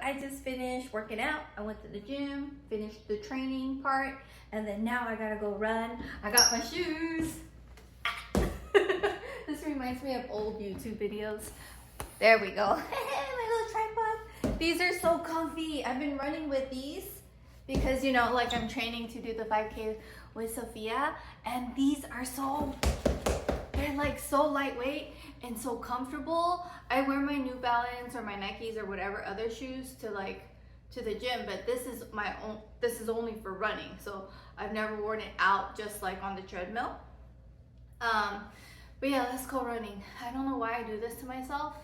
I just finished working out. I went to the gym, finished the training part, and then now I gotta go run. I got my shoes. This reminds me of old YouTube videos. There we go. My little tripod. These are so comfy. I've been running with these because, you know, like I'm training to do the 5K with Sophia, and these are they're like so lightweight and so comfortable. I wear my New Balance or my Nikes or whatever other shoes to the gym, but this is my own. This is only for running, so I've never worn it out just like on the treadmill. But yeah, let's go running. I don't know why I do this to myself.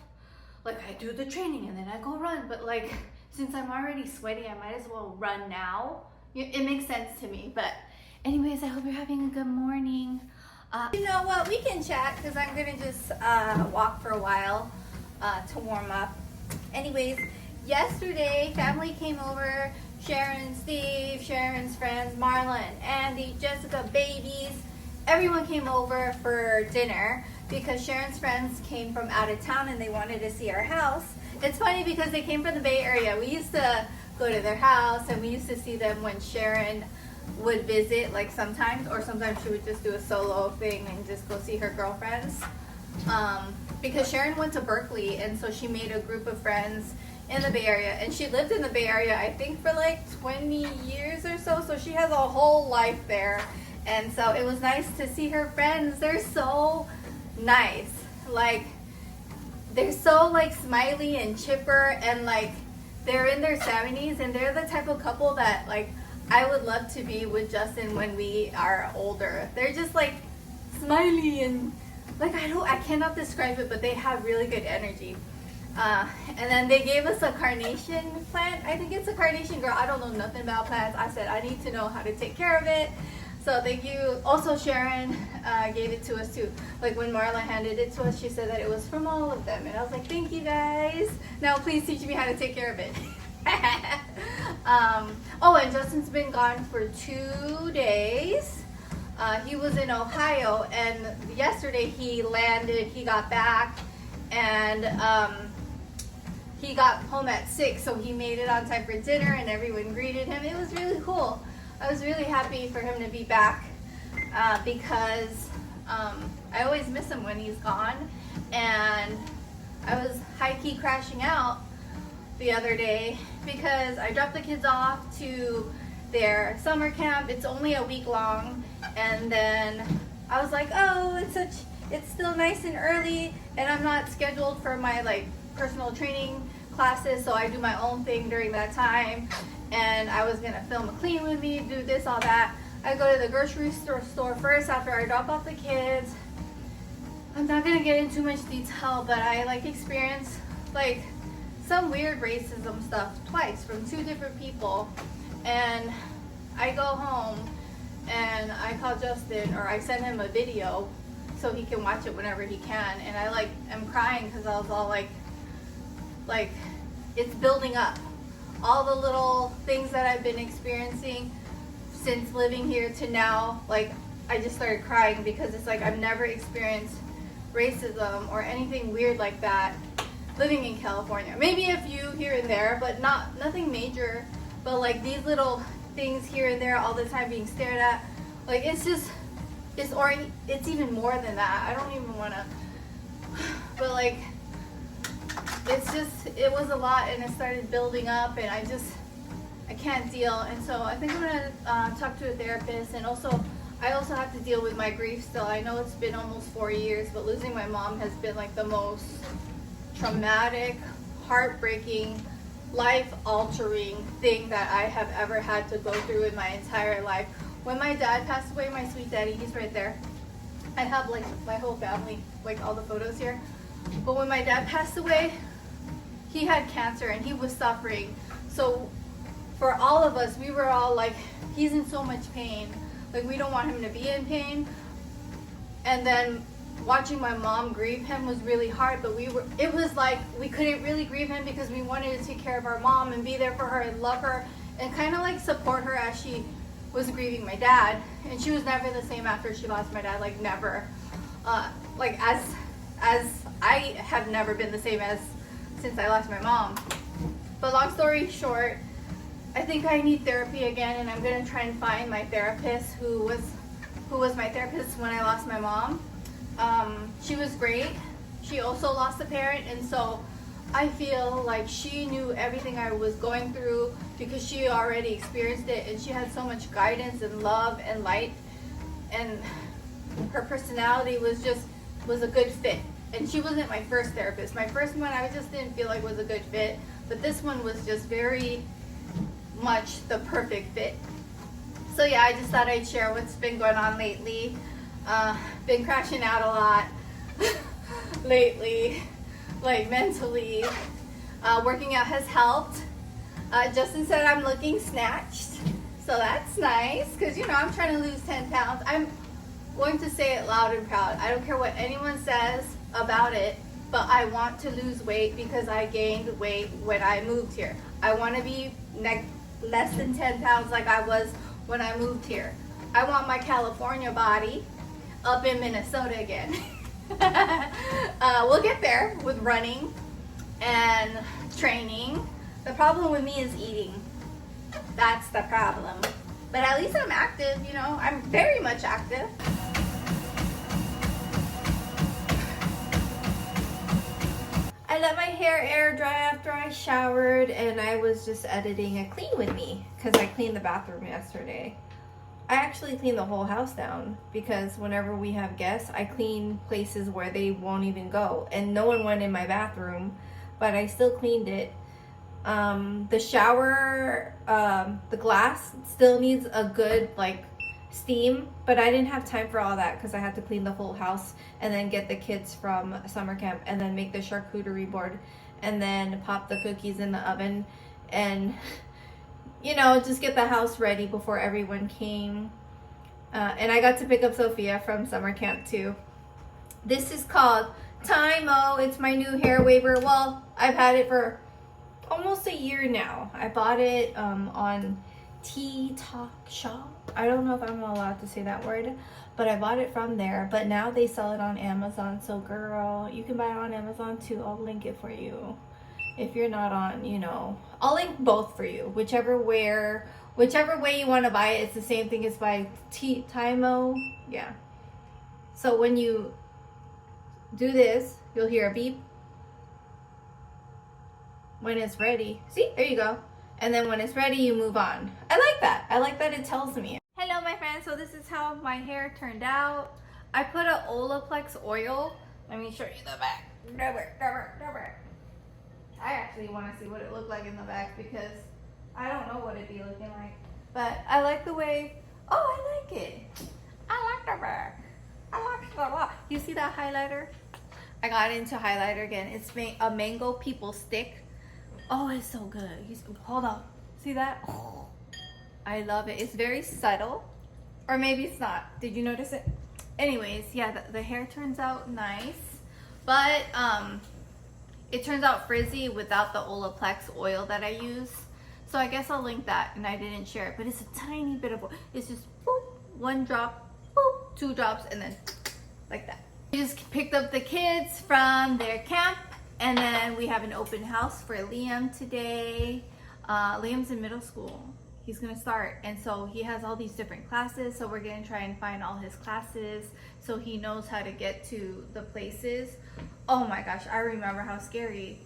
Like, I do the training and then I go run, but like, since I'm already sweaty, I might as well run now. It makes sense to me. But anyways, I hope you're having a good morning. You know what, we can chat because I'm gonna just walk for a while to warm up. Anyways, yesterday family came over. Sharon, Steve, Sharon's friends, Marla and Andy, Jessica, babies. Everyone came over for dinner because Sharon's friends came from out of town and they wanted to see our house. It's funny because they came from the Bay Area. We used to go to their house and we used to see them when Sharon would visit, like sometimes, or sometimes she would just do a solo thing and just go see her girlfriends. Because Sharon went to Berkeley, and so she made a group of friends in the Bay Area, and she lived in the Bay Area I think for like 20 years or so, so she has a whole life there. And so it was nice to see her friends. They're so nice. Like, they're so like smiley and chipper, and like they're in their 70s, and they're the type of couple that like I would love to be with Justin when we are older. They're just like smiley and like I cannot describe it, but they have really good energy. And then they gave us a carnation plant. I think it's a carnation, girl. I don't know nothing about plants. I said I need to know how to take care of it. So thank you. Also, Sharon gave it to us too. Like when Marla handed it to us, she said that it was from all of them. And I was like, thank you guys. Now please teach me how to take care of it. Oh, and Justin's been gone for 2 days. He was in Ohio, and yesterday he landed, he got back, and he got home at 6, so he made it on time for dinner and everyone greeted him. It was really cool. I was really happy for him to be back because I always miss him when he's gone, and I was high-key crashing out the other day because I dropped the kids off to their summer camp. It's only a week long, and then I was like, oh, it's still nice and early, and I'm not scheduled for my like personal training classes, so I do my own thing during that time. And I was gonna film a clean with me, do this, all that. I go to the grocery store first after I drop off the kids. I'm not gonna get into too much detail, but I like experienced like some weird racism stuff twice from 2 different people. And I go home and I call Justin, or I send him a video so he can watch it whenever he can. And I like am crying because I was all like it's building up. All the little things that I've been experiencing since living here to now, like I just started crying because it's like I've never experienced racism or anything weird like that living in California. Maybe a few here and there, but nothing major. But like these little things here and there all the time being stared at, like it's even more than that. I don't even want to, but like it was a lot, and it started building up, and I can't deal. And so I think I'm gonna talk to a therapist, and I also have to deal with my grief still. I know it's been almost 4 years, but losing my mom has been like the most traumatic, heartbreaking, life-altering thing that I have ever had to go through in my entire life. When my dad passed away, my sweet daddy, he's right there. I have like my whole family, like all the photos here. But when my dad passed away, he had cancer and he was suffering. So for all of us, we were all like, he's in so much pain. Like, we don't want him to be in pain. And then watching my mom grieve him was really hard, but it was like we couldn't really grieve him because we wanted to take care of our mom and be there for her and love her and kind of like support her as she was grieving my dad. And she was never the same after she lost my dad, like never. Like as I have never been the same as since I lost my mom. But long story short, I think I need therapy again, and I'm gonna try and find my therapist who was my therapist when I lost my mom. She was great. She also lost a parent, and so I feel like she knew everything I was going through because she already experienced it, and she had so much guidance and love and light, and her personality was a good fit. And she wasn't my first therapist. My first one I just didn't feel like was a good fit, but this one was just very much the perfect fit. So yeah, I just thought I'd share what's been going on lately. Been crashing out a lot lately, like mentally. Working out has helped. Justin said I'm looking snatched, so that's nice, because you know I'm trying to lose 10 pounds. I'm going to say it loud and proud. I don't care what anyone says about it, but I want to lose weight because I gained weight when I moved here. I want to be less than 10 pounds like I was when I moved here. I want my California body up in Minnesota again. We'll get there with running and training. The problem with me is eating. That's the problem. But at least I'm active, you know. I'm very much active. I let my hair air dry after I showered, and I was just editing a clean with me because I cleaned the bathroom yesterday. I actually clean the whole house down because whenever we have guests, I clean places where they won't even go. And no one went in my bathroom, but I still cleaned it. The shower, the glass still needs a good steam, but I didn't have time for all that because I had to clean the whole house and then get the kids from summer camp and then make the charcuterie board and then pop the cookies in the oven and you know, just get the house ready before everyone came. And I got to pick up Sophia from summer camp too. This is called Time-O. It's my new hair waver. Well, I've had it for almost a year now. I bought it on Talk Shop. I don't know if I'm allowed to say that word, but I bought it from there. But now they sell it on Amazon. So girl, you can buy it on Amazon too. I'll link it for you. If you're not on, you know, I'll link both for you. Whichever way you want to buy it, it's the same thing as by Time-O. Yeah. So when you do this, you'll hear a beep. When it's ready, see, there you go. And then when it's ready, you move on. I like that. I like that it tells me. Hello, my friends. So this is how my hair turned out. I put a Olaplex oil. Let me show you the back. I actually want to see what it looked like in the back because I don't know what it'd be looking like. But I like the way, oh, I like it. I like the back. I like it a lot. You see that highlighter? I got into highlighter again. It's a mango people stick. Oh, it's so good. Hold on. See that? Oh, I love it. It's very subtle. Or maybe it's not. Did you notice it? Anyways, yeah, the hair turns out nice. But, it turns out frizzy without the Olaplex oil that I use. So I guess I'll link that, and I didn't share it. But it's a tiny bit of oil. It's just boop, 1 drop, boop, 2 drops, and then like that. We just picked up the kids from their camp, and then we have an open house for Liam today. Liam's in middle school. He's gonna start, and so he has all these different classes, so we're gonna try and find all his classes so he knows how to get to the places. Oh my gosh, I remember how scary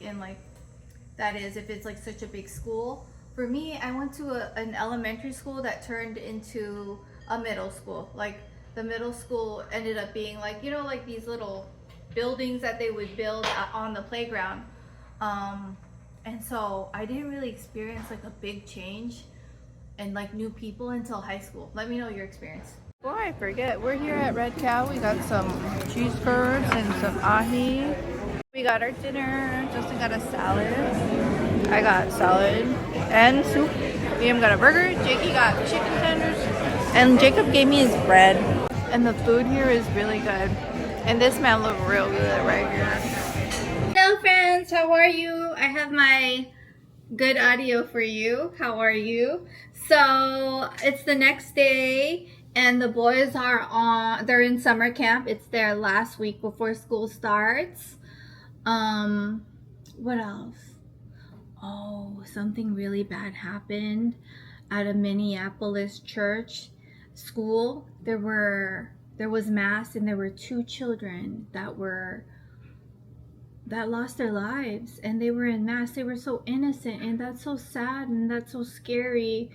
that is if it's such a big school. For me, I went to an elementary school that turned into a middle school. The middle school ended up being these little buildings that they would build on the playground. And so I didn't really experience a big change and new people until high school. Let me know your experience. Before I forget, we're here at Red Cow. We got some cheese curds and some ahi. We got our dinner. Justin got a salad. I got salad and soup. Liam got a burger. Jakey got chicken tenders. And Jacob gave me his bread. And the food here is really good. And this man looked real good right here. Hello friends, how are you? I have my good audio for you. How are you? So it's the next day and the boys they're in summer camp. It's their last week before school starts. What else? Oh, something really bad happened at a Minneapolis church school. There was mass, and there were 2 children that lost their lives, and they were in mass. They were so innocent, and that's so sad, and that's so scary.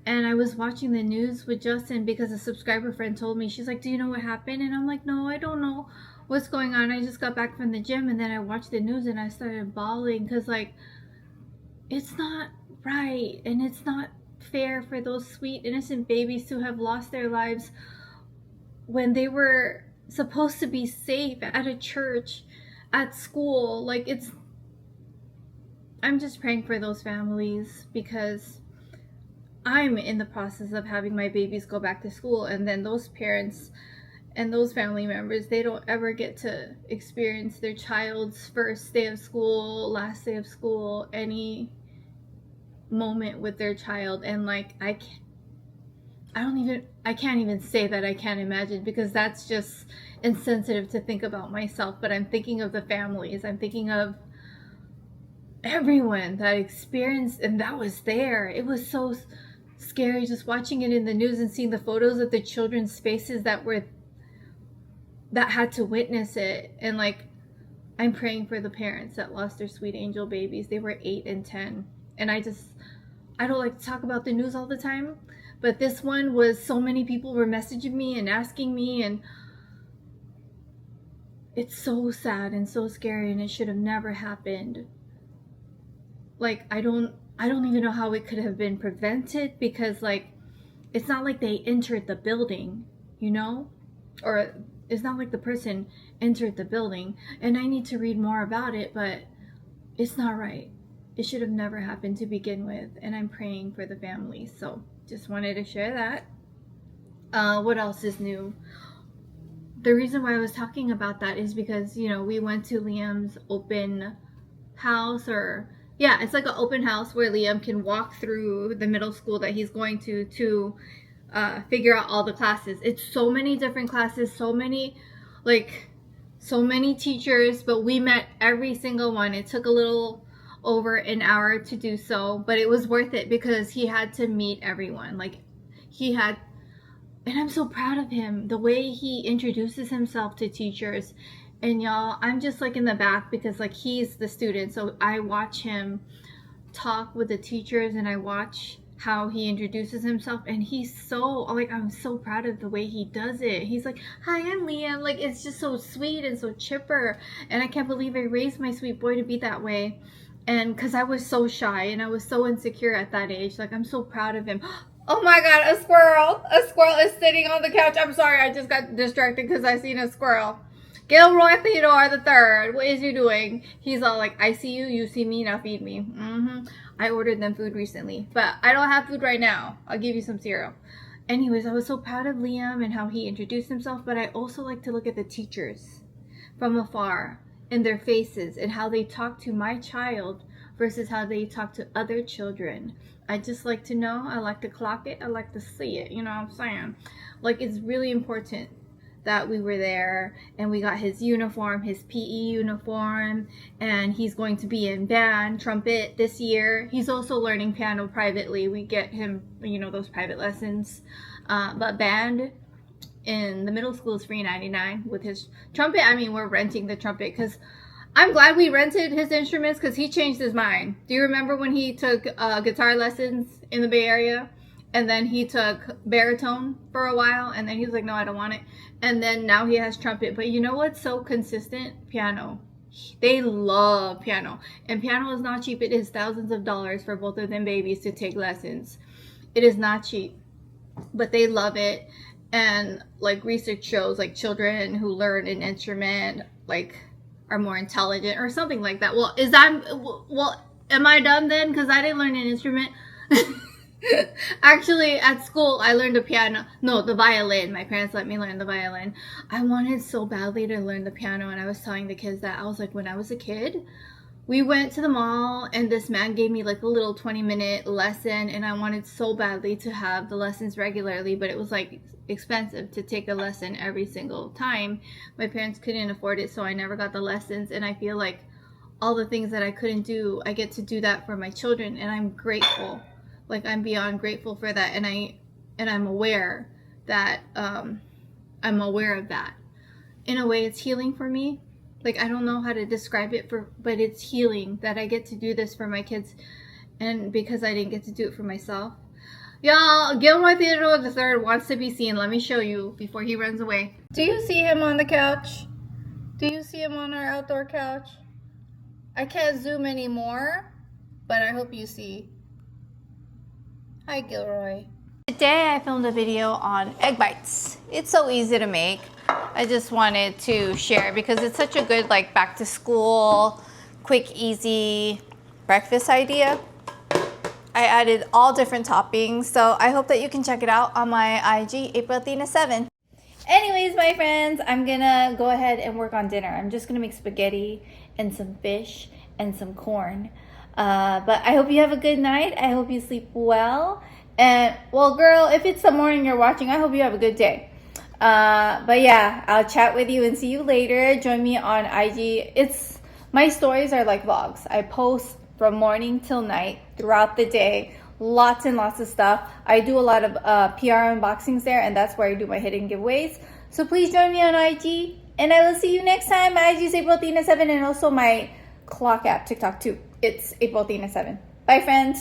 And I was watching the news with Justin because a subscriber friend told me. She's like, do you know what happened? And I'm like, no, I don't know what's going on. I just got back from the gym, and then I watched the news, and I started bawling because, like, it's not right, and it's not fair for those sweet, innocent babies to have lost their lives when they were supposed to be safe at a church, at school. Like, I'm just praying for those families, because I'm in the process of having my babies go back to school, and then those parents and those family members, they don't ever get to experience their child's first day of school, last day of school, any moment with their child. And like, I can't even say that I can't imagine, because that's just insensitive to think about myself. But I'm thinking of the families. I'm thinking of everyone that experienced, and that was there. It was so scary just watching it in the news and seeing the photos of the children's faces that had to witness it. And like, I'm praying for the parents that lost their sweet angel babies. They were 8 and 10. And I don't like to talk about the news all the time, but this one was, so many people were messaging me and asking me, and it's so sad and so scary, and it should have never happened. Like, I don't even know how it could have been prevented, because like, it's not like they entered the building, you know? Or it's not like the person entered the building, and I need to read more about it, but it's not right. It should have never happened to begin with, and I'm praying for the family. So just wanted to share that. What else is new? The reason why I was talking about that is because, you know, we went to Liam's open house, or yeah, it's like an open house where Liam can walk through the middle school that he's going to figure out all the classes. It's so many different classes, so many teachers, but we met every single one. It took a little over an hour to do so, but it was worth it, because he had to meet everyone. Like, and I'm so proud of him, the way he introduces himself to teachers. And y'all, I'm just like in the back, because like, he's the student, so I watch him talk with the teachers, and I watch how he introduces himself, and he's so, like, I'm so proud of the way he does it. He's like, hi, I'm Liam. Like, it's just so sweet and so chipper, and I can't believe I raised my sweet boy to be that way. And because I was so shy and I was so insecure at that age, like, I'm so proud of him. Oh my God, a squirrel! A squirrel is sitting on the couch. I'm sorry, I just got distracted because I seen a squirrel. Gilroy Theodore the Third, what is you doing? He's all like, I see you, you see me, now feed me. I ordered them food recently, but I don't have food right now. I'll give you some cereal. Anyways, I was so proud of Liam and how he introduced himself, but I also like to look at the teachers from afar and their faces and how they talk to my child versus how they talk to other children. I just like to know. I like to clock it. I like to see it. You know what I'm saying? Like, it's really important that we were there, and we got his uniform, his PE uniform, and he's going to be in band, trumpet this year. He's also learning piano privately. We get him, you know, those private lessons. But band in the middle school is free $99 with his trumpet. I mean, we're renting the trumpet, because I'm glad we rented his instruments, because he changed his mind. Do you remember when he took guitar lessons in the Bay Area? And then he took baritone for a while, and then he was like, no, I don't want it. And then now he has trumpet. But you know what's so consistent? Piano. They love piano. And piano is not cheap. It is thousands of dollars for both of them babies to take lessons. It is not cheap. But they love it. And like, research shows, like, children who learn an instrument, like, are more intelligent or something like that. Well, am I dumb then? Because I didn't learn an instrument. Actually, at school, I learned the violin. My parents let me learn the violin. I wanted so badly to learn the piano, and I was telling the kids that I was like, when I was a kid, we went to the mall, and this man gave me like a little 20-minute lesson, and I wanted so badly to have the lessons regularly, but it was like expensive to take a lesson every single time. My parents couldn't afford it, so I never got the lessons, and I feel like all the things that I couldn't do, I get to do that for my children, and I'm grateful. Like, I'm beyond grateful for that, and I'm aware that I'm aware of that. In a way, it's healing for me. Like, I don't know how to describe it, but it's healing that I get to do this for my kids, and because I didn't get to do it for myself. Y'all, Gilroy Theodore III wants to be seen. Let me show you before he runs away. Do you see him on the couch? Do you see him on our outdoor couch? I can't zoom anymore, but I hope you see. Hi, Gilroy. Today I filmed a video on egg bites. It's so easy to make. I just wanted to share because it's such a good like back to school, quick, easy breakfast idea. I added all different toppings, so I hope that you can check it out on my IG, AprilAthena7. Anyways, my friends, I'm gonna go ahead and work on dinner. I'm just gonna make spaghetti and some fish and some corn. But I hope you have a good night. I hope you sleep well. And, well, girl, if it's the morning you're watching, I hope you have a good day. But yeah, I'll chat with you and see you later. Join me on IG. My stories are like vlogs. I post from morning till night throughout the day. Lots and lots of stuff. I do a lot of PR unboxings there, and that's where I do my hidden giveaways. So please join me on IG, and I will see you next time. My IG is AprilAthena7, and also my clock app, TikTok too. It's AprilAthena7. Bye, friends.